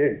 did.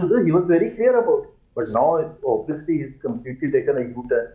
So he was very clear about it. But now obviously he's completely taken a U-turn.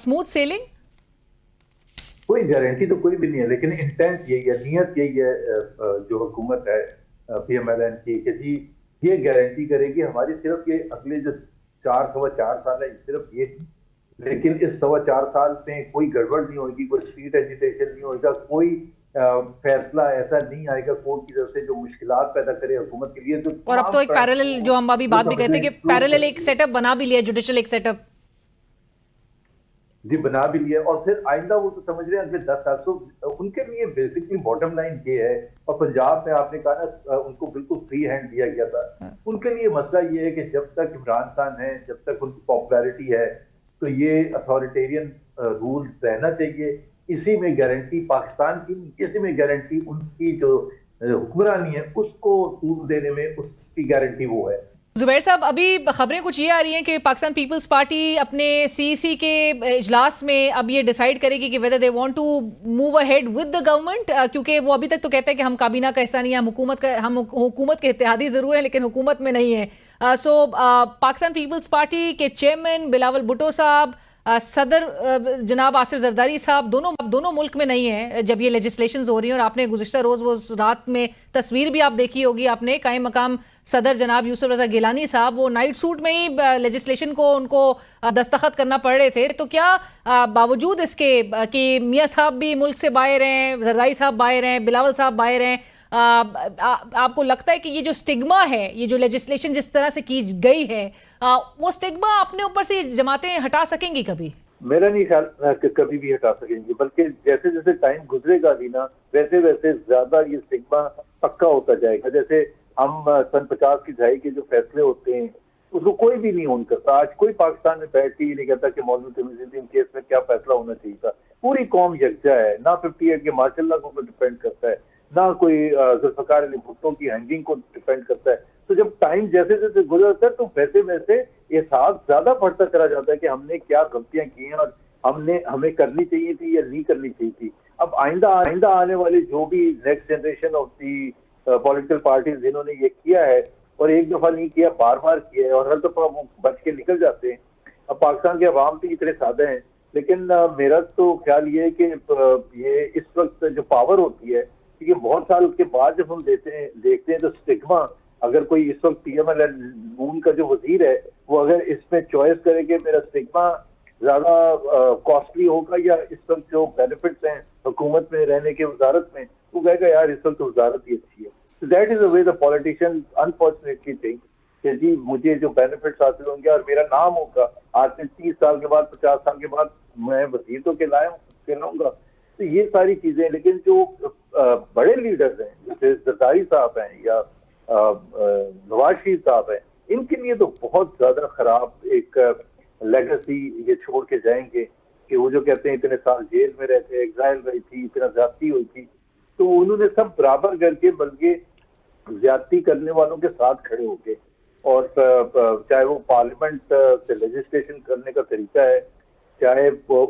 smooth sailing? کوئی guarantee تو کوئی بھی نہیں ہے، لیکن انٹینٹ یہی ہے، نیت یہی ہے جو حکومت ہے پی ایم ایل این کی، کہ جی یہ گارنٹی کرے گی ہماری صرف یہ اگلے جو 4 سال ہے صرف یہ تھی، لیکن اس 4 سال میں کوئی گڑبڑ نہیں ہوگی، کوئی اسٹریٹ ایجیٹیشن نہیں ہوگا، کوئی فیصلہ ایسا نہیں آئے گا کورٹ کی طرف سے جو مشکلات پیدا کرے حکومت کے لیے. اور اب تو ایک پیرالل جو ہم ابھی بات بھی کہتے ہیں کہ پیرالل ایک سیٹ اپ بنا بھی لیا، جوڈیشل ایک سیٹ اپ جی بنا بھی لیا، اور پھر آئندہ وہ تو سمجھ رہے ہیں اگلے 10 سال تو ان کے لیے بیسکلی باٹم لائن یہ ہے. اور پنجاب میں آپ نے کہا نا ان کو بالکل فری ہینڈ دیا گیا تھا، ان کے لیے مسئلہ یہ ہے کہ جب تک عمران خان ہے، جب تک ان کی پاپولیرٹی ہے، تو یہ اتھارٹیرین رول رہنا چاہیے. اسی میں گارنٹی پاکستان کی، اسی میں گارنٹی ان کی جو حکمرانی ہے اس کو طول دینے میں اس کی گارنٹی وہ ہے. زبیر صاحب، ابھی خبریں کچھ یہ آ رہی ہیں کہ پاکستان پیپلز پارٹی اپنے سی سی کے اجلاس میں اب یہ ڈیسائیڈ کرے گی کہ whether they want to move ahead with the government، کیونکہ وہ ابھی تک تو کہتے ہیں کہ ہم کابینہ کا حصہ نہیں ہیں، ہم حکومت کے اتحادی ضرور ہیں لیکن حکومت میں نہیں ہیں. سو پاکستان پیپلز پارٹی کے چیئرمین بلاول بھٹو صاحب، صدر جناب آصف زرداری صاحب دونوں ملک میں نہیں ہیں جب یہ لیجسلیشنز ہو رہی ہیں. اور آپ نے گزشتہ روز وہ رات میں تصویر بھی آپ دیکھی ہوگی، آپ نے قائم مقام صدر جناب یوسف رضا گیلانی صاحب وہ نائٹ سوٹ میں ہی لیجسلیشن کو ان کو دستخط کرنا پڑ رہے تھے. تو کیا باوجود اس کے کہ میاں صاحب بھی ملک سے باہر ہیں، زرداری صاحب باہر ہیں، بلاول صاحب باہر ہیں، آپ کو لگتا ہے کہ یہ جو سٹگما ہے، یہ جو لیجسلیشن جس طرح سے کی گئی ہے، وہ سٹگما اپنے اوپر سے جماعتیں ہٹا سکیں گی کبھی؟ میرا نہیں خیال کہ کبھی بھی ہٹا سکیں گے، بلکہ جیسے جیسے ٹائم گزرے گا دینا ویسے ویسے زیادہ یہ سٹگما پکا ہوتا جائے گا. جیسے ہم سن 50 کی دہائی کے جو فیصلے ہوتے ہیں اس کو کوئی بھی نہیں اون کرتا. آج کوئی پاکستان میں بیٹھ کے یہ نہیں کہتا کہ مولوی تمیز الدین کیس میں کیا فیصلہ ہونا چاہیے تھا. پوری قوم یکجا ہے، نہ 58 کے ماشاء اللہ کو ڈیپینڈ کرتا ہے، نہ کوئی ذوالفقار علی بھٹو کی ہینگنگ کو ڈیپینڈ کرتا ہے. تو جب ٹائم جیسے جیسے گزرتا ہے تو ویسے ویسے احساس زیادہ بڑھتا چلا جاتا ہے کہ ہم نے کیا غلطیاں کی ہیں اور ہمیں کرنی چاہیے تھی یا نہیں کرنی چاہیے تھی. اب آئندہ آنے والے جو بھی next generation of the political parties جنہوں نے یہ کیا ہے، اور ایک دفعہ نہیں کیا بار بار کیا ہے، اور ہر دفعہ وہ بچ کے نکل جاتے ہیں. اب پاکستان کے عوام بھی اتنے سادہ ہیں، لیکن میرا تو خیال یہ ہے کہ یہ اس وقت جو پاور ہوتی ہے، کیونکہ بہت سال کے بعد جب ہم دیکھتے ہیں تو سٹگما، اگر کوئی اس وقت پی ایم ایل این کا جو وزیر ہے وہ اگر اس میں چوائس کرے کہ میرا سٹگما زیادہ کاسٹلی ہوگا یا اس وقت جو بینیفٹس ہیں حکومت میں رہنے کے وزارت میں، وہ کہے گا یار اس وقت وزارت ہی اچھی ہے. So that is the way the politicians unfortunately think کہ جی مجھے جو بینیفٹس حاصل ہوں گے اور میرا نام ہوگا آج سے 30 سال کے بعد 50 سال کے بعد میں وزیر تو کہلاؤں گا. تو یہ ساری چیزیں، لیکن جو بڑے لیڈرز ہیں جیسے زرداری صاحب ہیں یا نواز شریف صاحب ہیں، ان کے لیے تو بہت زیادہ خراب ایک لیگسی یہ چھوڑ کے جائیں گے کہ وہ جو کہتے ہیں اتنے سال جیل میں رہتے، ایگزائل رہی تھی، اتنا زیادتی ہوئی تھی، تو انہوں نے سب برابر کر کے بلکہ زیادتی کرنے والوں کے ساتھ کھڑے ہو کے، اور چاہے وہ پارلیمنٹ سے لیجسلیشن کرنے کا طریقہ ہے، چاہے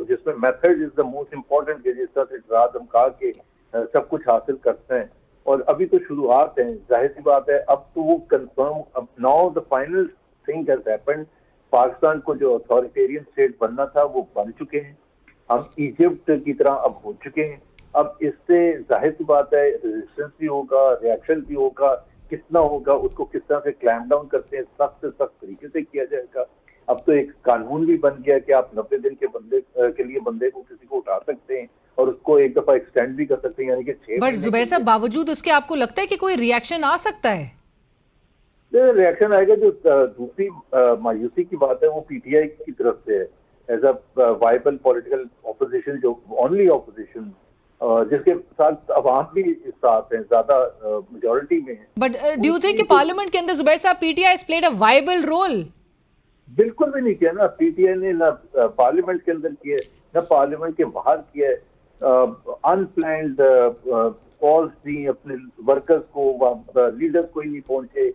جس میں method is the most important, کہ جس طرح سے ڈرا دھمکا کے سب کچھ حاصل کرتے ہیں. اور ابھی تو شروعات ہیں، ظاہر سی بات ہے اب تو وہ کنفرم، اب now the final thing has happened. Pakistan کو جو اتھارٹیرین اسٹیٹ بننا تھا وہ بن چکے ہیں، ہم ایجپٹ کی طرح اب ہو چکے ہیں. اب اس سے ظاہر سی بات ہے ریزسٹنس بھی ہوگا، ریئیکشن بھی ہوگا، کتنا ہوگا اس کو کس طرح سے کلیم ڈاؤن کرتے ہیں، سخت سے سخت طریقے سے کیا جائے گا. اب تو ایک قانون بھی بن گیا کہ آپ 90 دن کے لیے بندے کو کسی کو اٹھا سکتے ہیں اور اس کو ایک دفعہ ایکسٹینڈ بھی کر سکتے ہیں، یعنی کہ 6 بٹ زبیر صاحب باوجود اس کے آپ کو لگتا ہے کہ کوئی ریئیکشن آ سکتا ہے؟ ریئیکشن آئے گا. جو دوسری مایوسی کی بات ہے وہ پی ٹی آئی کی طرف سے ہے، as a viable political opposition, جو اونلی اپوزیشن، جس کے ساتھ عوام بھی ساتھ ہیں، زیادہ میجورٹی میں ہیں. بٹ ڈو یو تھنک کہ پارلیمنٹ کے اندر زبیر صاحب P T I has played a viable role؟ بالکل بھی نہیں کیا نا پی ٹی آئی نے، نہ پارلیمنٹ کے اندر کیا ہے نہ پارلیمنٹ کے باہر کیا ہے. ان پلانڈ کالز دی اپنے ورکرز کو، لیڈرز کو ہی نہیں پہنچے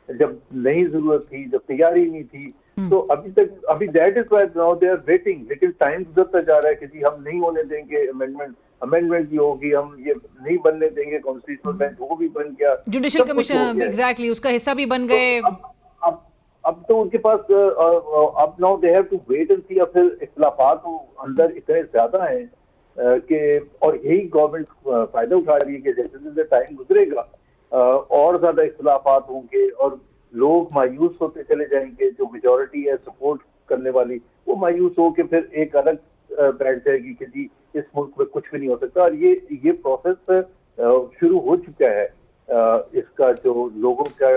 جب نہیں ضرورت تھی، جب تیاری نہیں تھی. تو ابھی that is why now they are waiting. لیکن ٹائم گزرتا جا رہا ہے کہ جی ہم نہیں ہونے دیں گے امینڈمنٹ بھی ہوگی، ہم یہ نہیں بننے دیں گے کانسٹیٹیوشنل بینچ، وہ بھی بن گیا، جوڈیشل کمیشن ایگزیکٹلی اس کا حصہ بھی بن گئے. اب تو ان کے پاس اب now they have to wait and see. اب پھر اختلافات اندر اتنے زیادہ ہیں کہ اور یہی گورنمنٹ فائدہ اٹھا رہی ہے کہ جیسے جیسے ٹائم گزرے گا اور زیادہ اختلافات ہوں گے اور لوگ مایوس ہوتے چلے جائیں گے. جو میجورٹی ہے سپورٹ کرنے والی وہ مایوس ہو کے پھر ایک الگ بیٹھ جائے گی کہ جی اس ملک میں کچھ بھی نہیں ہو سکتا. اور یہ پروسیس شروع ہو چکا ہے. اس کا جو لوگوں کا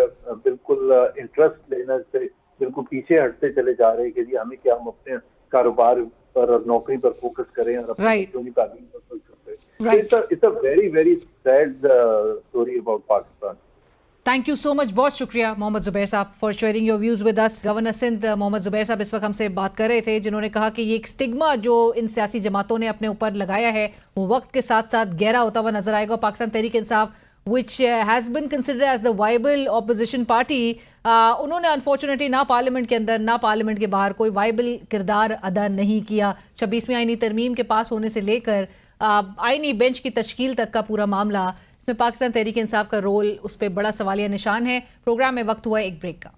بالکل انٹرسٹ لینا سے بالکل پیچھے ہٹتے چلے جا رہے ہیں کہ جی ہمیں کیا ہم اپنے کاروبار پر اور نوکری پر فوکس کریں اور اپنے بچوں کی تعلیم پر فوکس کریں. It's a very, very sad story about Pakistan. Thank you so much. بہت شکریہ محمد زبیر صاحب for sharing your views with us. Governor Sindh Muhammad Zubair صاحب اس وقت ہم سے بات کر رہے تھے, جنہوں نے کہا کہ یہ ایک اسٹگما جو ان سیاسی جماعتوں نے اپنے اوپر لگایا ہے وہ وقت کے ساتھ ساتھ گہرا ہوتا ہوا نظر آئے گا. پاکستان تحریک انصاف which has been considered as the viable opposition party, انہوں نے انفارچونیٹلی نہ پارلیمنٹ کے اندر نہ پارلیمنٹ کے باہر کوئی وائبل کردار ادا نہیں کیا. 26ویں آئینی ترمیم کے پاس ہونے سے لے کر آئینی بینچ کی تشکیل تک کا پورا معاملہ, اس میں پاکستان تحریک انصاف کا رول اس پہ بڑا سوالیہ نشان ہے. پروگرام میں وقت ہوا ایک بریک کا.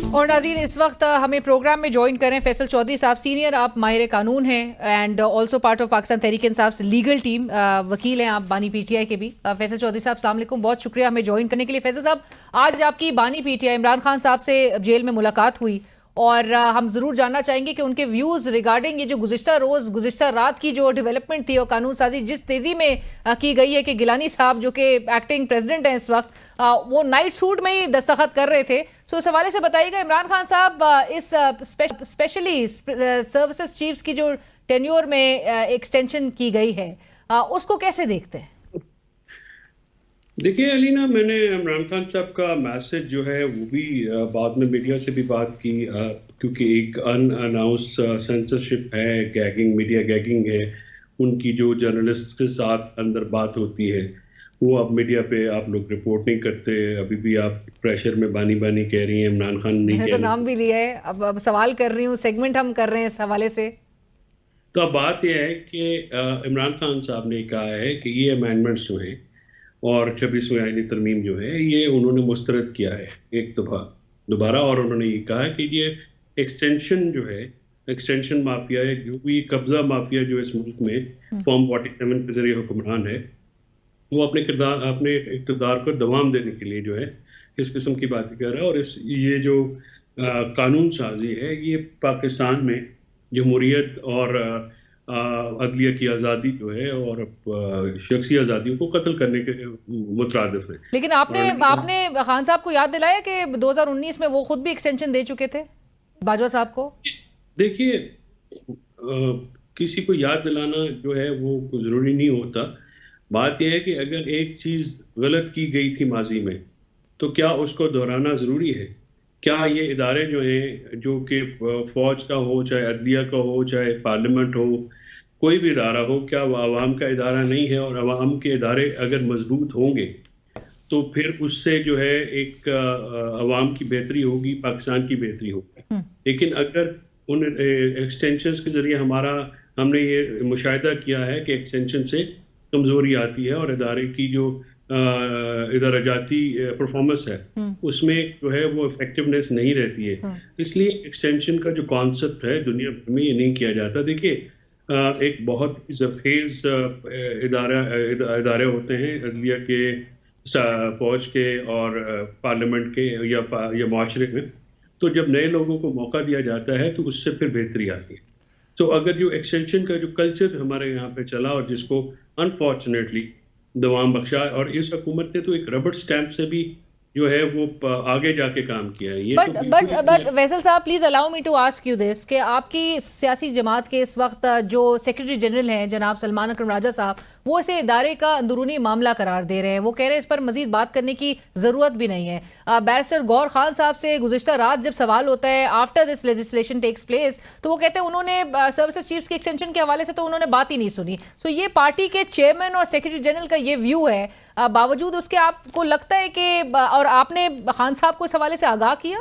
اور ناظرین اس وقت ہمیں پروگرام میں جوائن کریں فیصل چودھری صاحب, سینئر آپ ماہر قانون ہیں and also part of Pakistan Tehreek انصاف لیگل ٹیم, وکیل ہیں آپ بانی پی ٹی آئی کے بھی. فیصل چودھری صاحب السلام علیکم, بہت شکریہ ہمیں جوائن کرنے کے لیے. فیصل صاحب آج آپ کی بانی P T I Imran Khan صاحب سے جیل میں ملاقات ہوئی اور ہم ضرور جاننا چاہیں گے کہ ان کے ویوز ریگارڈنگ یہ جو گزشتہ رات کی جو ڈیولپمنٹ تھی اور قانون سازی جس تیزی میں کی گئی ہے کہ گیلانی صاحب جو کہ ایکٹنگ پریزیڈنٹ ہیں اس وقت, وہ نائٹ سوٹ میں ہی دستخط کر رہے تھے. سو اس حوالے سے بتائیے گا عمران خان صاحب اس اسپیشلی سروسز چیفز کی جو ٹینیور میں ایکسٹینشن کی گئی ہے اس کو کیسے دیکھتے ہیں؟ دیکھیے علینا, میں نے عمران خان صاحب کا میسج جو ہے وہ بھی بعد میں میڈیا سے بھی بات کی, کیونکہ ایک ان اناؤنس سینسرشپ ہے, گیگنگ, میڈیا گیگنگ ہے, ان کی جو جرنلسٹ کے ساتھ اندر بات ہوتی ہے وہ اب میڈیا پہ آپ لوگ رپورٹ نہیں کرتے. ابھی بھی آپ پریشر میں بانی کہہ رہی ہیں, عمران خان نہیں کہہ رہی. میں تو نام بھی لیا ہے, اب سوال کر رہی ہوں, سیگمنٹ ہم کر رہے ہیں اس حوالے سے. تو اب بات یہ ہے کہ عمران خان صاحب نے کہا ہے کہ یہ امینڈمنٹس جو ہیں اور 26ویں آئینی ترمیم جو ہے یہ انہوں نے مسترد کیا ہے ایک دفعہ دوبارہ, اور انہوں نے یہ کہا کہ یہ ایکسٹینشن جو ہے, ایکسٹینشن مافیا ہے, جو بھی قبضہ مافیا جو اس ملک میں فارم 47 کے ذریعے حکمران ہے, وہ اپنے اقتدار کو دوام دینے کے لیے جو ہے اس قسم کی باتیں کر رہا ہے. اور یہ جو قانون سازی ہے یہ پاکستان میں جمہوریت اور عدلیہ کی آزادی جو ہے اور شخصی آزادیوں کو قتل کرنے کے مترادف ہے. لیکن آپ نے خان صاحب کو یاد دلایا کہ 2019 میں وہ خود بھی ایکسٹینشن دے چکے تھے باجوہ صاحب کو. دیکھیے کسی کو یاد دلانا جو ہے وہ ضروری نہیں ہوتا. بات یہ ہے کہ اگر ایک چیز غلط کی گئی تھی ماضی میں تو کیا اس کو دہرانا ضروری ہے؟ کیا یہ ادارے جو ہیں جو کہ فوج کا ہو, چاہے عدلیہ کا ہو, چاہے پارلیمنٹ ہو, کوئی بھی ادارہ ہو, کیا وہ عوام کا ادارہ نہیں ہے؟ اور عوام کے ادارے اگر مضبوط ہوں گے تو پھر اس سے جو ہے ایک عوام کی بہتری ہوگی, پاکستان کی بہتری ہوگی. لیکن اگر ان ایکسٹینشنز کے ذریعے ہم نے یہ مشاہدہ کیا ہے کہ ایکسٹینشن سے کمزوری آتی ہے اور ادارے کی جو ادارہ جاتی پرفارمنس ہے اس میں جو ہے وہ افیکٹونیس نہیں رہتی ہے. اس لیے ایکسٹینشن کا جو کانسیپٹ ہے دنیا بھر میں یہ نہیں کیا جاتا. دیکھیے ایک بہت زرخیز ادارے ہوتے ہیں عدلیہ کے, فوج کے اور پارلیمنٹ کے یا معاشرے میں, تو جب نئے لوگوں کو موقع دیا جاتا ہے تو اس سے پھر بہتری آتی ہے. تو اگر جو ایکسٹینشن کا جو کلچر ہمارے یہاں پہ چلا اور جس کو انفارچونیٹلی دوام بخشا, اور اس حکومت نے تو ایک ربڑ سٹیمپ سے بھی جو ہے وہ آگے جا کے کام کیا ہے. But Faisal Sahab please allow me to ask you this کہ آپ کی سیاسی جماعت کے اس وقت جو سیکرٹری جنرل ہیں جناب سلمان اکرم راجہ صاحب, وہ اسے ادارے کا اندرونی معاملہ قرار دے رہے ہیں. وہ کہہ رہے ہیں اس پر مزید بات کرنے کی ضرورت بھی نہیں ہے. بیرسٹر گور خان صاحب سے گزشتہ رات جب سوال ہوتا ہے after this legislation takes place, تو وہ کہتے ہیں انہوں نے سروسز چیفز کی ایکسٹینشن کے حوالے سے تو انہوں نے بات ہی نہیں سنی. سو یہ پارٹی کے چیئرمین اور سیکرٹری جنرل کا یہ ویو ہے, باوجود اس کے آپ کو لگتا ہے کہ, اور آپ نے خان صاحب کو اس حوالے سے آگاہ کیا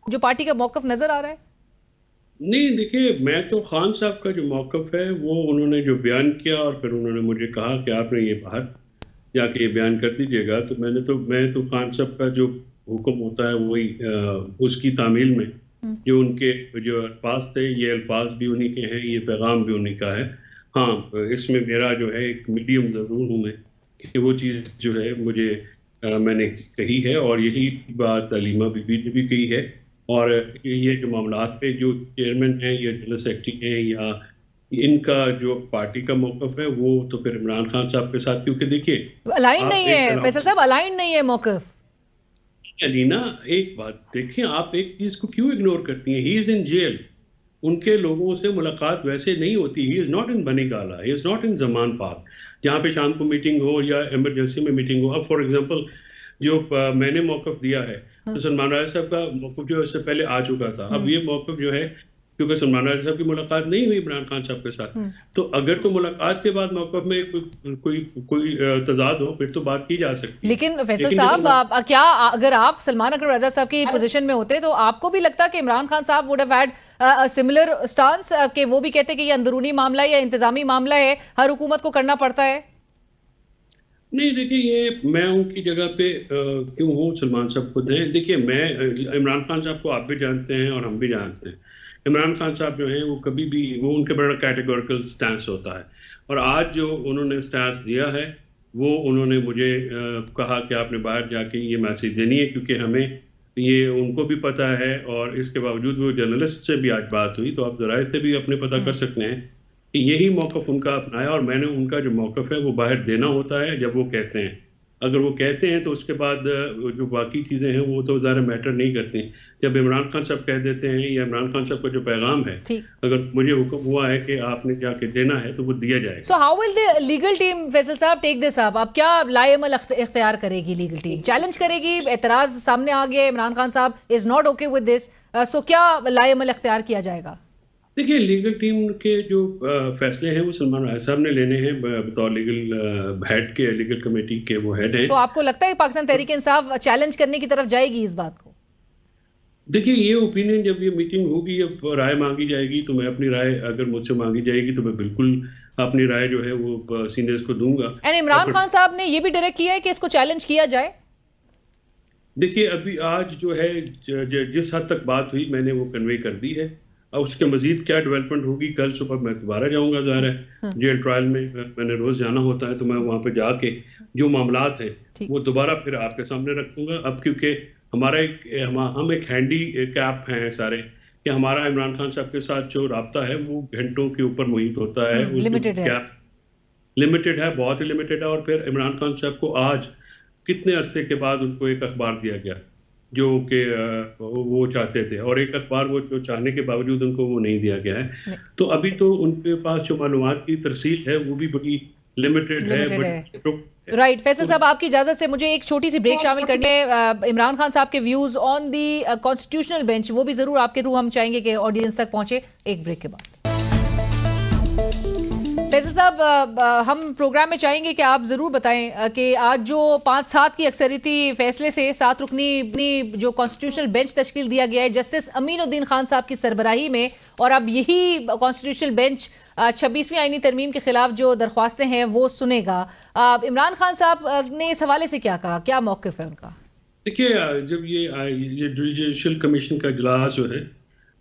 جو پارٹی کا موقف نظر آ رہا ہے؟ نہیں دیکھیے, میں تو خان صاحب کا جو موقف ہے وہ انہوں نے جو بیان کیا اور پھر انہوں نے مجھے کہا کہ آپ نے یہ باہر جا کے یہ بیان کر دیجیے گا, تو میں تو خان صاحب کا جو حکم ہوتا ہے وہی اس کی تعمیل میں جو ان کے جو الفاظ تھے یہ الفاظ بھی انہی کے ہیں, یہ پیغام بھی انہی کا ہے. ہاں اس میں میرا جو ہے ایک میڈیم ضرور ہوں میں کہ وہ چیز جو ہے مجھے میں نے کہی ہے, اور یہی بات علیمہ بی بی نے بھی کہی ہے. اور یہ جو معاملات پہ جو چیئرمین ہیں یا جنرل سیکرٹری ہیں یا ان کا جو پارٹی کا موقف ہے وہ تو پھر عمران خان صاحب کے ساتھ, کیونکہ دیکھیے الائن نہیں ہے فیصل صاحب, الائن نہیں ہے موقف. علینا ایک بات دیکھیں, آپ ایک چیز کو کیوں اگنور کرتی ہیں؟ ہی از ان جیل, ان کے لوگوں سے ملاقات ویسے نہیں ہوتی. ہی از ناٹ ان بنی گالا, ہی از ناٹ ان زمان پاک جہاں پہ شام کو میٹنگ ہو یا ایمرجنسی میں میٹنگ ہو. اب فار ایگزامپل جو میں نے موقف دیا ہے تو سلمان راجہ صاحب کا موقف جو اس سے پہلے آ چکا تھا. اب یہ موقف جو ہے کیونکہ سلمان راجہ صاحب کی ملاقات نہیں ہوئی عمران خان صاحب کے ساتھ, تو اگر تو ملاقات کے بعد موقف میں کوئی تضاد ہو پھر تو بات کی جا سکتی. لیکن فیصل صاحب کیا اگر آپ سلمان اکرم رضا صاحب کی پوزیشن میں ہوتے تو آپ کو بھی لگتا کہ عمران خان صاحب would have had similar stance کہ وہ بھی کہتے کہ یہ اندرونی معاملہ یا انتظامی معاملہ ہے, ہر حکومت کو کرنا پڑتا ہے؟ نہیں دیکھیے, یہ میں ان کی جگہ پہ کیوں ہوں, سلمان صاحب خود ہیں. دیکھیے میں عمران خان صاحب کو آپ بھی جانتے ہیں اور ہم بھی جانتے ہیں. عمران خان صاحب جو ہیں وہ کبھی بھی وہ ان کے بڑا کیٹیگوریکل سٹانس ہوتا ہے, اور آج جو انہوں نے سٹانس دیا ہے وہ انہوں نے مجھے کہا کہ آپ نے باہر جا کے یہ میسیج دینی ہے, کیونکہ ہمیں یہ ان کو بھی پتہ ہے, اور اس کے باوجود وہ جرنلسٹ سے بھی آج بات ہوئی تو آپ ذرائع سے بھی اپنے پتہ کر سکتے ہیں کہ یہی موقف ان کا اپنایا, اور میں نے ان کا جو موقف ہے وہ باہر دینا ہوتا ہے جب وہ کہتے ہیں. اگر وہ کہتے ہیں تو اس کے بعد جو باقی چیزیں ہیں وہ تو ظاہر میٹر نہیں کرتی. جب عمران خان صاحب کہہ دیتے ہیں یا عمران خان صاحب کا جو پیغام ہے اگر مجھے حکم ہوا ہے کہ آپ نے جا کے دینا ہے تو وہ دیا جائے گا. So how will the legal team Faisal صاحب ٹیک دس اپ؟ اب کیا لائے عمل اختیار کرے گی لیگل ٹیم؟ چیلنج کرے گی؟ اعتراض سامنے آ گیا, عمران خان صاحب is not okay with this, so کیا لائے عمل اختیار کیا جائے گا؟ دیکھیے لیگل ٹیم کے جو فیصلے ہیں وہ سلمان راجہ صاحب نے لینے ہیں بطور لیگل ہیڈ کے, لیگل کمیٹی کے وہ ہیڈ ہیں. تو آپ کو لگتا ہے پاکستان تحریک انصاف چیلنج کرنے کی طرف جائے گی اس بات کو؟ دیکھیے یہ اوپینین جب یہ میٹنگ ہوگی, جب رائے مانگی جائے گی تو میں اپنی رائے اگر مجھ سے مانگی جائے گی تو میں بالکل اپنی رائے جو ہے وہ سینئرز کو دوں گا. عمران خان صاحب نے یہ بھی ڈائریکٹ کیا ہے کہ اس کو چیلنج کیا جائے. دیکھیے ابھی آج جو ہے جس حد تک بات ہوئی میں نے وہ کنوے کر دی ہے. اب اس کے مزید کیا ڈیولپمنٹ ہوگی, کل صبح میں دوبارہ جاؤں گا, ظاہر ہے جیل ٹرائل میں نے روز جانا ہوتا ہے تو میں وہاں پہ جا کے جو معاملات ہیں وہ دوبارہ پھر آپ کے سامنے رکھوں گا. اب کیونکہ ہمارا ہم ایک ہینڈی کیپ ہیں سارے کہ ہمارا عمران خان صاحب کے ساتھ جو رابطہ ہے وہ گھنٹوں کے اوپر محیط ہوتا ہے, لمیٹڈ ہے, بہت ہی لمیٹڈ ہے. اور پھر عمران خان صاحب کو آج کتنے عرصے کے بعد ان کو ایک اخبار دیا گیا جو کہ وہ چاہتے تھے, اور ایک اخبار وہ جو چاہنے کے باوجود ان کو وہ نہیں دیا گیا ہے. تو ابھی تو ان کے پاس جو معلومات کی ترسیل ہے وہ بھی بڑی لمیٹڈ ہے. رائٹ فیصل صاحب, آپ کی اجازت سے مجھے ایک چھوٹی سی بریک شامل کرنے, عمران خان صاحب کے views on the constitutional bench وہ بھی ضرور آپ کے تھرو ہم چاہیں گے کہ آڈینس تک پہنچے. ایک بریک کے بعد فیصل صاحب ہم پروگرام میں چاہیں گے کہ آپ ضرور بتائیں کہ آج جو 5-7 کی اکثریتی فیصلے سے 7 رکنی جو کانسٹیٹیوشنل بینچ تشکیل دیا گیا ہے جسٹس امین الدین خان صاحب کی سربراہی میں, اور اب یہی کانسٹیٹیوشنل بینچ 26ویں آئینی ترمیم کے خلاف جو درخواستیں ہیں وہ سنے گا. عمران خان صاحب نے اس حوالے سے کیا کہا, کیا موقف ہے ان کا؟ دیکھیے جب یہ جوڈیشل کمیشن کا اجلاس جو ہے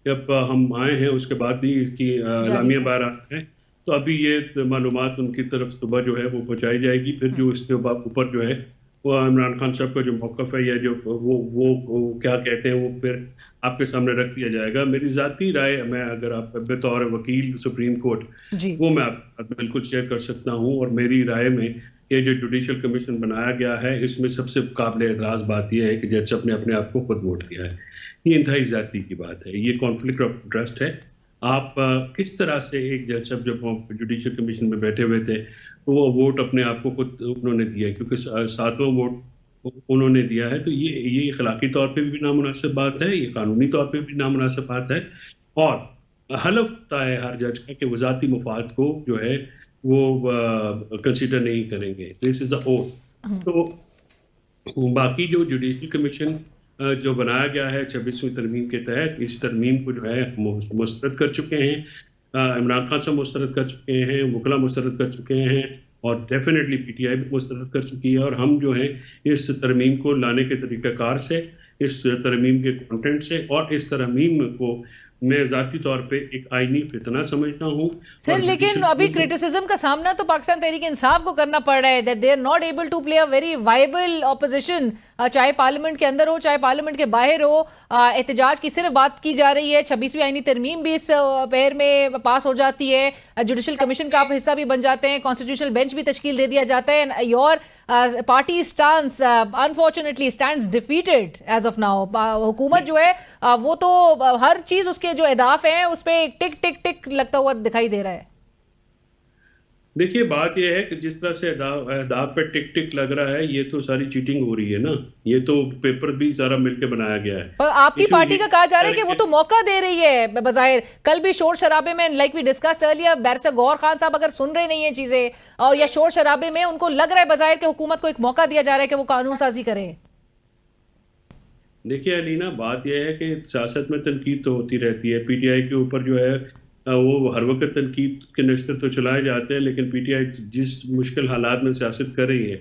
جب ہم آئے ہیں اس کے بعد بھی اس کی اعلامیہ باہر آ ہے, تو ابھی یہ معلومات ان کی طرف صبح جو ہے وہ پہنچائی جائے گی. پھر جو اس کے اوپر جو ہے وہ عمران خان صاحب کا جو موقف ہے یا جو وہ کیا کہتے ہیں وہ پھر آپ کے سامنے رکھ دیا جائے گا. میری ذاتی رائے میں اگر آپ بطور وکیل سپریم کورٹ وہ میں آپ بالکل شیئر کر سکتا ہوں, اور میری رائے میں یہ جو جوڈیشل کمیشن بنایا گیا ہے اس میں سب سے قابل اعتراض بات یہ ہے کہ جج نے اپنے آپ کو خود ووٹ دیا ہے. یہ انتہائی ذاتی کی بات ہے, یہ کانفلکٹ آف انٹرسٹ ہے. آپ کس طرح سے ایک جج صاحب جب جوڈیشل کمیشن میں بیٹھے ہوئے تھے وہ ووٹ اپنے آپ کو خود انہوں نے دیا, کیونکہ 7واں ووٹ انہوں نے دیا ہے, تو یہ اخلاقی طور پہ بھی نامناسب بات ہے, یہ قانونی طور پہ بھی نامناسب بات ہے. اور حلف ہوتا ہے ہر جج کا کہ وہ ذاتی مفاد کو جو ہے وہ کنسیڈر نہیں کریں گے. دس از دا اوتھ. تو باقی جو جوڈیشل کمیشن جو بنایا گیا ہے 26ویں ترمیم کے تحت, اس ترمیم کو جو ہے مسترد کر چکے ہیں, عمران خان صاحب مسترد کر چکے ہیں, وکلا مسترد کر چکے ہیں, اور ڈیفینیٹلی پی ٹی آئی بھی مسترد کر چکی ہے. اور ہم جو ہیں اس ترمیم کو لانے کے طریقہ کار سے اس ترمیم کے کنٹینٹ سے، اور اس ترمیم کو میں ذاتی طور پہ ایک آئینی فتنہ سمجھتا ہوں. سر لیکن ابھی کرٹیسزم کا سامنا تو پاکستان تحریک انصاف کو کرنا پڑ رہا ہے that they are not able to play a very viable opposition، چاہے پارلیمنٹ کے اندر ہو چاہے پارلیمنٹ کے باہر ہو. احتجاج کی صرف بات کی جا رہی ہے، 26ویں آئینی ترمیم بھی اس پہر میں پاس ہو جاتی ہے، جوڈیشل کمیشن کا آپ حصہ بھی بن جاتے ہیں، کانسٹیٹیوشنل بینچ بھی تشکیل دے دیا جاتا ہے. Your party stance unfortunately stands defeated as of now. حکومت جو ہے وہ تو ہر چیز اس کے جو اہداف ہیں اس پہ ٹک ٹک ٹک لگتا ہوا دکھائی دے رہا ہے. دیکھیے بات یہ ہے کہ جس طرح سے اہداف پہ ٹک ٹک لگ رہا ہے، یہ تو ساری چیٹنگ ہو رہی ہے نا. یہ تو پیپر بھی سارا مل کے بنایا گیا ہے. اور آپ کی پارٹی کا کہا جا رہا ہے کہ وہ تو موقع دے رہی ہے بظاہر. کل بھی شور شرابے میں like we discussed earlier, barrister Gohar Khan صاحب اگر سن رہے نہیں ہیں چیزیں اور یا شور شرابے میں ان کو لگ رہا ہے بظاہر کہ حکومت کو ایک موقع دیا جا رہا ہے کہ وہ قانون سازی کرے. دیکھیے علینا، بات یہ ہے کہ سیاست میں تنقید تو ہوتی رہتی ہے. پی ٹی آئی کے اوپر جو ہے وہ ہر وقت تنقید کے نشر تو چلائے جاتے ہیں، لیکن پی ٹی آئی جس مشکل حالات میں سیاست کر رہی ہے،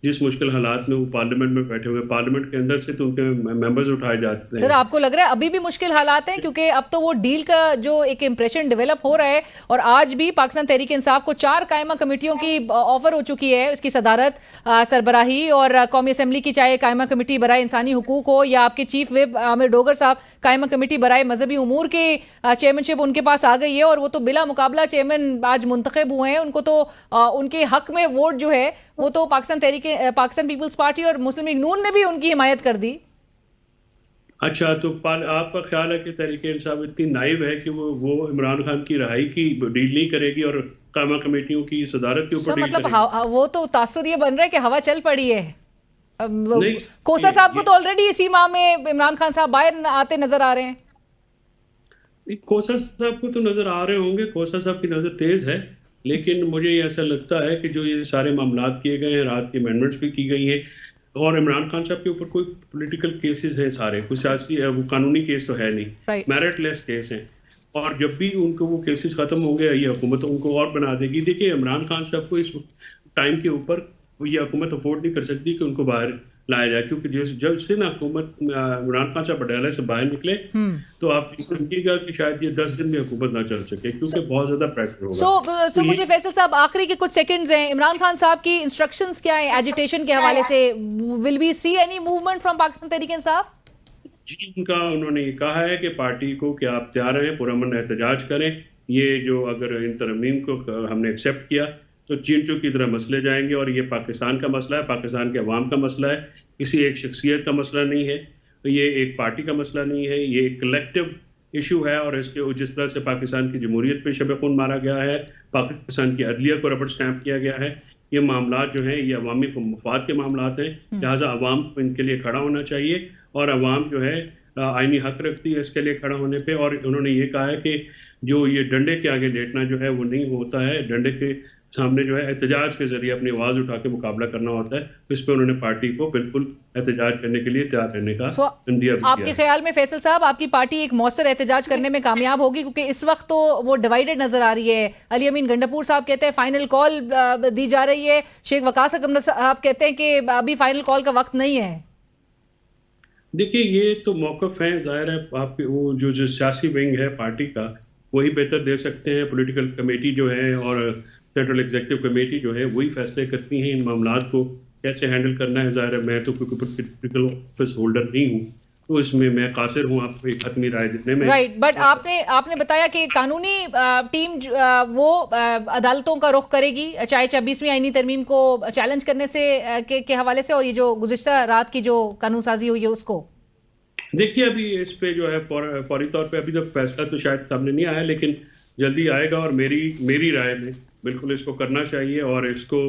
جس مشکل حالات میں وہ پارلیمنٹ میں بیٹھے ہوئے، پارلیمنٹ کے اندر سے تو ان کے ممبرز اٹھائے جاتے ہیں. سر آپ کو لگ رہا ہے ابھی بھی مشکل حالات ہیں؟ کیونکہ اب تو وہ ڈیل کا جو ایک امپریشن ڈیولپ ہو رہا ہے، اور آج بھی پاکستان تحریک انصاف کو 4 قائمہ کمیٹیوں کی آفر ہو چکی ہے، اس کی صدارت سربراہی، اور قومی اسمبلی کی چاہے قائمہ کمیٹی برائے انسانی حقوق ہو یا آپ کے چیف ویب عامر ڈوگر صاحب قائمہ کمیٹی برائے مذہبی امور کے چیئرمین ان کے پاس آ گئی ہے، اور وہ تو بلا مقابلہ چیئرمین آج منتخب ہوئے ہیں. ان کو تو ان کے حق میں ووٹ جو ہے وہ تو پاکستان پیپلز پارٹی اور مسلم لیگ نون نے بھی ان کی حمایت کر دی. اچھا، تو آپ کا خیال ہے کہ تحریک انصاف اتنی نائب ہے کہ وہ عمران خان کی رہائی کی ڈیل نہیں کرے گی اور قائمہ کمیٹیوں کی صدارت کے اوپر ڈیل کرے گی؟ وہ تو تاثر یہ بن رہا ہے کہ ہوا چل پڑی ہے. کوسا صاحب کو تو آلریڈی اسی ماہ میں عمران خان صاحب باہر آتے نظر آ رہے ہیں. کوسا صاحب کو تو نظر آ رہے ہوں گے، کوسا صاحب کی نظر تیز ہے، لیکن مجھے یہ ایسا لگتا ہے کہ جو یہ سارے معاملات کیے گئے ہیں، رات کی امینڈمنٹس بھی کی گئی ہیں، اور عمران خان صاحب کے اوپر کوئی پولیٹیکل کیسز ہیں، سارے کوئی سیاسی وہ قانونی کیس تو ہے نہیں، میرٹ لیس کیس ہیں، اور جب بھی ان کو وہ کیسز ختم ہوں گے یہ حکومت ان کو اور بنا دے گی. دیکھیے عمران خان صاحب کو اس ٹائم کے اوپر یہ حکومت افورڈ نہیں کر سکتی کہ ان کو باہر لایا جائے، کیونکہ جب سے نا حکومت عمران خان صاحب پٹیالہ سے باہر نکلے تو آپ سمجھیے گا کہ شاید یہ 10 دن میں حکومت نہ چل سکے، کیونکہ بہت زیادہ پریشر ہوگا. سو مجھے فیصل صاحب آخری کے کچھ سیکنڈز ہیں، عمران خان صاحب کی انسٹرکشنز کیا ہیں ایجیٹیشن کے حوالے سے؟ Will we see any movement from Pakistan Tehreek Insaf? جی، انہوں نے یہ کہا ہے کہ پارٹی کو کہ آپ تیار ہیں پرامن احتجاج کریں. یہ جو اگر ان ترمیم کو ہم نے ایکسیپٹ کیا تو چینٹو کی طرح مسئلے جائیں گے، اور یہ پاکستان کا مسئلہ ہے، پاکستان کے عوام کا مسئلہ ہے، کسی ایک شخصیت کا مسئلہ نہیں ہے، یہ ایک پارٹی کا مسئلہ نہیں ہے، یہ ایک کلیکٹیو ایشو ہے. اور اس کے جس طرح سے پاکستان کی جمہوریت پہ شب خون مارا گیا ہے، پاکستان کی عدلیہ کو ربڑ اسٹیمپ کیا گیا ہے، یہ معاملات جو ہیں یہ عوامی مفاد کے معاملات ہیں، لہٰذا عوام کو ان کے لیے کھڑا ہونا چاہیے، اور عوام جو ہے آئینی حق رکھتی ہے اس کے لیے کھڑا ہونے پہ. اور انہوں نے یہ کہا ہے کہ جو یہ ڈنڈے کے آگے لیٹنا جو ہے وہ نہیں ہوتا ہے، ڈنڈے کے سامنے جو ہے احتجاج کے ذریعے اپنی آواز اٹھا کے مقابلہ کرنا ہوتا ہے. اس پہ انہوں نے پارٹی کو بالکل احتجاج کرنے کے لیے تیار رہنے کا اندیا بھی کیا. آپ کے خیال میں فیصل صاحب آپ کی پارٹی ایک مؤثر احتجاج کرنے میں کامیاب ہوگی؟ کیونکہ اس وقت تو وہ ڈیوائیڈڈ نظر آ رہی ہے. علی امین گنڈاپور صاحب کہتے ہیں فائنل کال دی جا رہی ہے، شیخ وقاص اکرم صاحب کہتے ہیں کہ ابھی فائنل کال کا وقت نہیں ہے. دیکھیے یہ تو موقف ہیں، ظاہر ہے آپ کے وہ جو سیاسی ونگ ہے پارٹی کا وہی بہتر دے سکتے ہیں. پولیٹیکل کمیٹی جو ہے اور سینٹرل ایگزیکٹو کمیٹی جو ہے وہی فیصلے کرتی ہیں ان معاملات کو کیسے ہینڈل کرنا ہے. ظاہر ہے میں تو کوئی پولیٹیکل آفس ہولڈر نہیں ہوں، تو اس میں میں قاصر ہوں آپ کو ایک حتمی رائے دینے میں. رائٹ، بٹ آپ نے بتایا کہ قانونی ٹیم وہ عدالتوں کا رخ کرے گی چاہے 26ویں آئینی ترمیم کو چیلنج کرنے سے کے حوالے سے، اور یہ جو گزشتہ رات کی جو قانون سازی ہوئی ہے اس کو. دیکھیے ابھی اس پہ جو ہے فوری طور پہ ابھی تک فیصلہ تو شاید سامنے نہیں آیا، لیکن جلدی آئے گا، اور میری رائے میں بالکل اس کو کرنا چاہیے، اور اس کو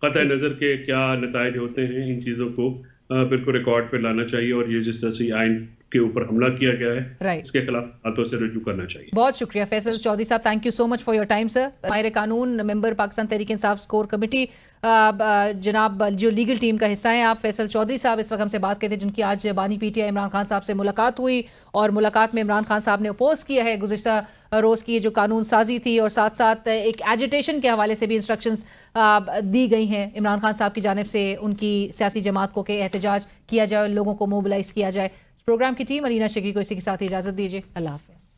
قطع نظر کے کیا نتائج ہوتے ہیں ان چیزوں کو بالکل ریکارڈ پہ لانا چاہیے، اور یہ جس طرح سے آئین کے اوپر حملہ کیا گیا ہے اس کے خلاف ہاتھوں سے رجوع کرنا چاہیے. بہت شکریہ فیصل چودھری صاحب، thank you so much for your time sir. ماہر قانون، ممبر پاکستان تحریک انصاف اسکور کمیٹی، جناب جو لیگل ٹیم کا حصہ ہیں آپ، فیصل چودھری صاحب اس وقت ہم سے بات کرتے ہیں، جن کی آج بانی P T I Imran Khan صاحب سے ملاقات ہوئی، اور ملاقات میں عمران خان صاحب نے اپوز کیا ہے گزشتہ روز کی جو قانون سازی تھی، اور ساتھ ساتھ ایک ایجیٹیشن کے حوالے سے بھی انسٹرکشنز دی گئی ہیں عمران خان صاحب کی جانب سے ان کی سیاسی جماعت کو کہ احتجاج کیا جائے، لوگوں کو موبلائز کیا جائے. پروگرام کی ٹیم علینا شگری کو اسی کے ساتھ اجازت دیجیے. اللہ حافظ.